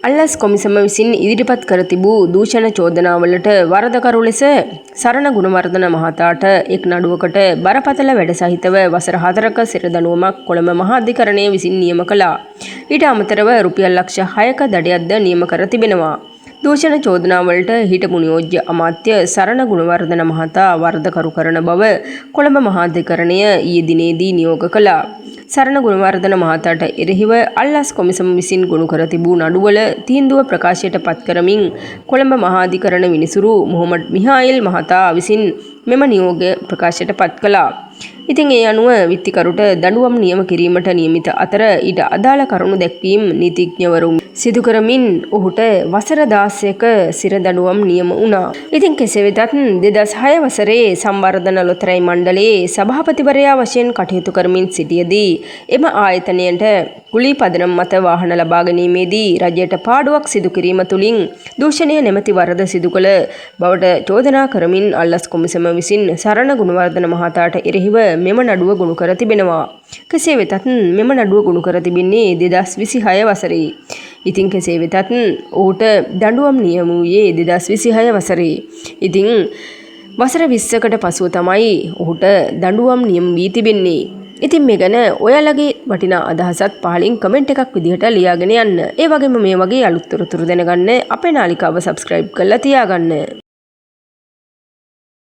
අල්ලස් කොමිසම විසින් ඉදිරිපත් කර තිබූ දූෂණ චෝදනාවලට වරදකරු ලෙස සරණ ගුණවර්ධන මහතාට එක් නඩුවකට බරපතල වැඩ සහිතව වසර 4ක සිර දඬුවමක් කොළඹ මහා අධිකරණය විසින් නියම කළා. ඊට අමතරව රුපියල් ලක්ෂ 6ක දඩයක්ද නියම කර තිබෙනවා. දූෂණ චෝදනාවලට හිටපු නියෝජ්‍ය අමාත්‍ය සරණ ගුණවර්ධන මහතා වරදකරු කරන බව කොළඹ මහා අධිකරණය ඊයේ දිනේදී නියෝග කළා. සරණ ගුණවර්ධන මහතාට එරෙහිව අල්ලස් කොමිසම විසින් ගොනු කර තිබූ නඩුවල තීන්දුව ප්‍රකාශයට පත් කරමින් කොළඹ මහා අධිකරණ විනිසුරු මොහොමඩ් මිහායිල් මහතා විසින් මෙම නියෝගය ප්‍රකාශයට පත් කළා. ඉතින් ඒ අනුව විත්තිකරුට දඬුවම් නියම කිරීමට නියමිත අතර ඊට අදාළ කරුණු දැක්වීම් නීතිඥවරුන් සිදු කරමින් ඔහුට වසර 16ක සිර දඬුවම් නියම වුණා. ඉතින් කෙසේ වෙතත් 2006 වසරේ සංවර්ධන ලොතරැයි මණ්ඩලයේ සභාපතිවරයා වශයෙන් කටයුතු කරමින් සිටියදී එම ආයතනයට කුලී පදනම් මත වාහන ලබා ගැනීමේදී රජයට පාඩුවක් සිදු කිරීම තුළින් දූෂණය නැමැති වරද සිදු කළ බවට චෝදනා කරමින් අල්ලස් කොමිසම විසින් සරණ ගුණවර්ධන මහතාට එරෙහිව මෙම නඩුව ගොනු කර තිබෙනවා. කෙසේ වෙතත් මෙම නඩුව ගොනු කර තිබෙන්නේ 2026 වසරේ. ඉතින් කෙසේ වෙතත් ඔහුට දඬුවම් නියම වූයේ 2026 වසරේ. ඉතින් වසර 20කට පසුව තමයි ඔහුට දඬුවම් නියම වී තිබෙන්නේ. ඉතින් මේ ගැන ඔයාලගේ වටිනා අදහසත් පහලින් කමෙන්ට් එකක් විදිහට ලියාගෙන යන්න. ඒ වගේම මේ වගේ අලුත් තොරතුරු දැනගන්න අපේ නාලිකාව සබ්ස්ක්‍රයිබ් කරලා තියාගන්න.